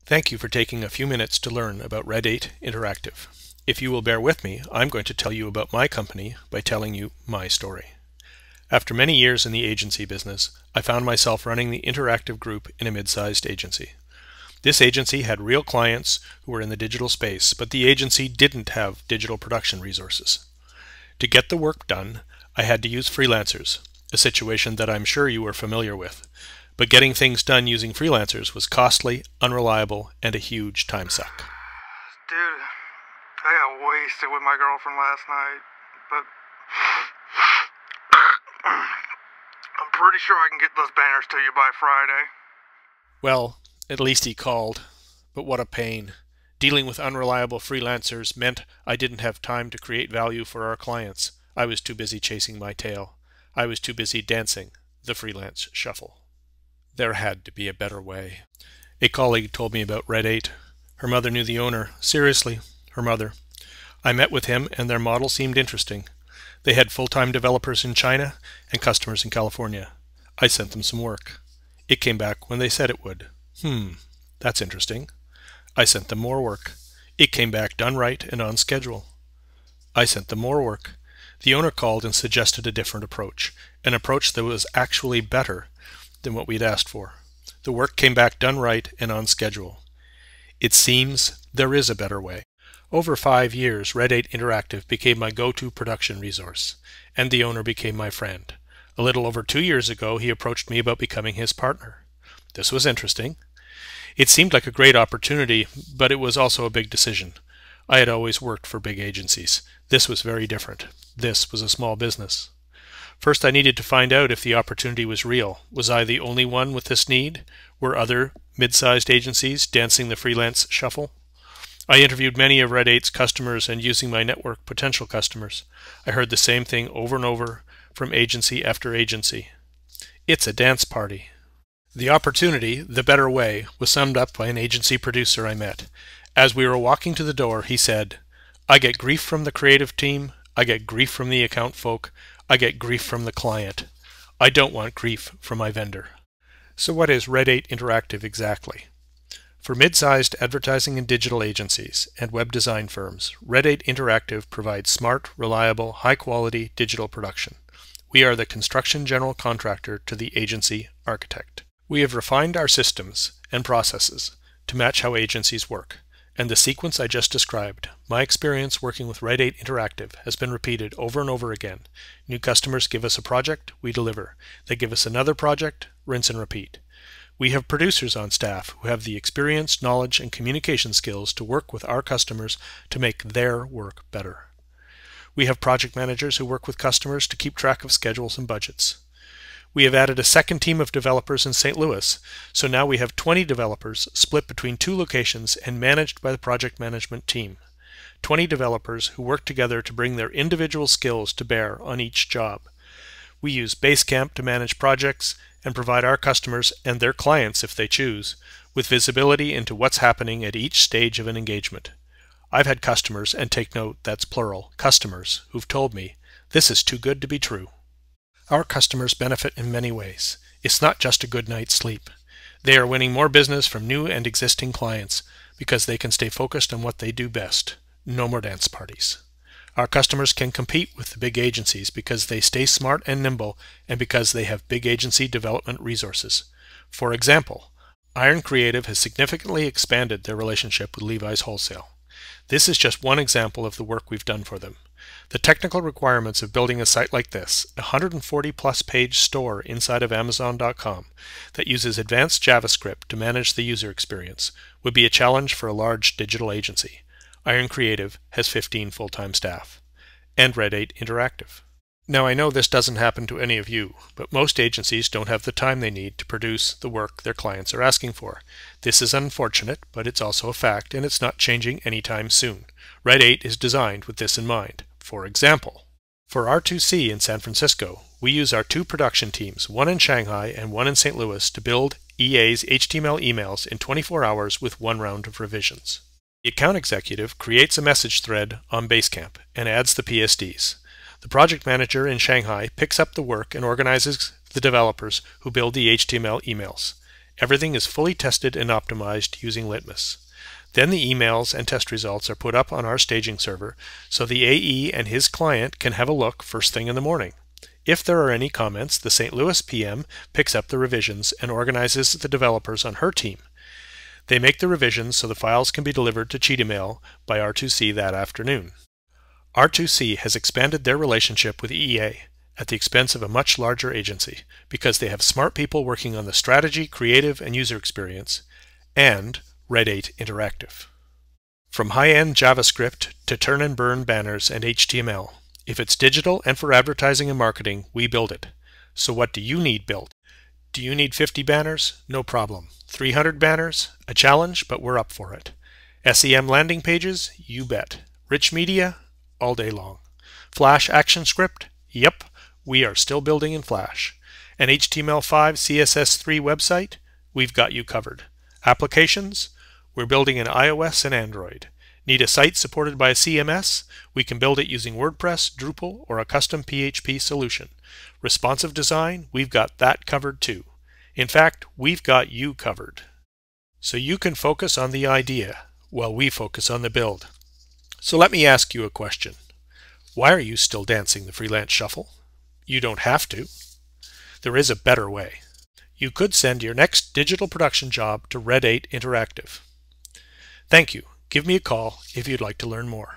Thank you for taking a few minutes to learn about Red8 Interactive. If you will bear with me, I'm going to tell you about my company by telling you my story. After many years in the agency business, I found myself running the interactive group in a mid-sized agency. This agency had real clients who were in the digital space, but the agency didn't have digital production resources. To get the work done, I had to use freelancers, a situation that I'm sure you are familiar with. But getting things done using freelancers was costly, unreliable, and a huge time suck. Dude, I got wasted with my girlfriend last night, but I'm pretty sure I can get those banners to you by Friday. Well, at least he called. But what a pain. Dealing with unreliable freelancers meant I didn't have time to create value for our clients. I was too busy chasing my tail. I was too busy dancing the freelance shuffle. There had to be a better way. A colleague told me about Red8. Her mother knew the owner. Seriously, her mother. I met with him and their model seemed interesting. They had full-time developers in China and customers in California. I sent them some work. It came back when they said it would. That's interesting. I sent them more work. It came back done right and on schedule. I sent them more work. The owner called and suggested a different approach, an approach that was actually better than what we'd asked for. The work came back done right and on schedule. It seems there is a better way. Over 5 years, Red8 Interactive became my go-to production resource, and the owner became my friend. A little over 2 years ago, he approached me about becoming his partner. This was interesting. It seemed like a great opportunity, but it was also a big decision. I had always worked for big agencies. This was very different. This was a small business. First, I needed to find out if the opportunity was real. Was I the only one with this need? Were other mid-sized agencies dancing the freelance shuffle? I interviewed many of Red8's customers and using my network potential customers. I heard the same thing over and over from agency after agency. It's a dance party. The opportunity, the better way, was summed up by an agency producer I met. As we were walking to the door, he said, "I get grief from the creative team. I get grief from the account folk. I get grief from the client. I don't want grief from my vendor." So what is Red8 Interactive exactly? For mid-sized advertising and digital agencies and web design firms, Red8 Interactive provides smart, reliable, high-quality digital production. We are the construction general contractor to the agency architect. We have refined our systems and processes to match how agencies work. And the sequence I just described, my experience working with Red8 Interactive, has been repeated over and over again. New customers give us a project, we deliver. They give us another project, rinse and repeat. We have producers on staff who have the experience, knowledge, and communication skills to work with our customers to make their work better. We have project managers who work with customers to keep track of schedules and budgets. We have added a second team of developers in St. Louis, so now we have 20 developers split between 2 locations and managed by the project management team. 20 developers who work together to bring their individual skills to bear on each job. We use Basecamp to manage projects and provide our customers and their clients, if they choose, with visibility into what's happening at each stage of an engagement. I've had customers, and take note, that's plural, customers, who've told me, "This is too good to be true." Our customers benefit in many ways. It's not just a good night's sleep. They are winning more business from new and existing clients because they can stay focused on what they do best. No more dance parties. Our customers can compete with the big agencies because they stay smart and nimble and because they have big agency development resources. For example, Iron Creative has significantly expanded their relationship with Levi's Wholesale. This is just one example of the work we've done for them. The technical requirements of building a site like this, a 140-plus page store inside of Amazon.com that uses advanced JavaScript to manage the user experience, would be a challenge for a large digital agency. Iron Creative has 15 full-time staff. And Red8 Interactive. Now I know this doesn't happen to any of you, but most agencies don't have the time they need to produce the work their clients are asking for. This is unfortunate, but it's also a fact, and it's not changing anytime soon. Red8 is designed with this in mind. For example, for R2C in San Francisco, we use our 2 production teams, one in Shanghai and one in St. Louis, to build EA's HTML emails in 24 hours with 1 round of revisions. The account executive creates a message thread on Basecamp and adds the PSDs. The project manager in Shanghai picks up the work and organizes the developers who build the HTML emails. Everything is fully tested and optimized using Litmus. Then the emails and test results are put up on our staging server so the AE and his client can have a look first thing in the morning. If there are any comments, the St. Louis PM picks up the revisions and organizes the developers on her team. They make the revisions so the files can be delivered to Cheetah Mail by R2C that afternoon. R2C has expanded their relationship with EA at the expense of a much larger agency because they have smart people working on the strategy, creative, and user experience, and Red8 Interactive. From high-end JavaScript to turn and burn banners and HTML, if it's digital and for advertising and marketing, we build it. So what do you need built? Do you need 50 banners? No problem. 300 banners? A challenge, but we're up for it. SEM landing pages? You bet. Rich media? All day long. Flash ActionScript? Yep, we are still building in Flash. An HTML5 CSS3 website? We've got you covered. Applications? We're building in iOS and Android. Need a site supported by a CMS? We can build it using WordPress, Drupal, or a custom PHP solution. Responsive design? We've got that covered too. In fact, we've got you covered. So you can focus on the idea while we focus on the build. So let me ask you a question. Why are you still dancing the freelance shuffle? You don't have to. There is a better way. You could send your next digital production job to Red8 Interactive. Thank you. Give me a call if you'd like to learn more.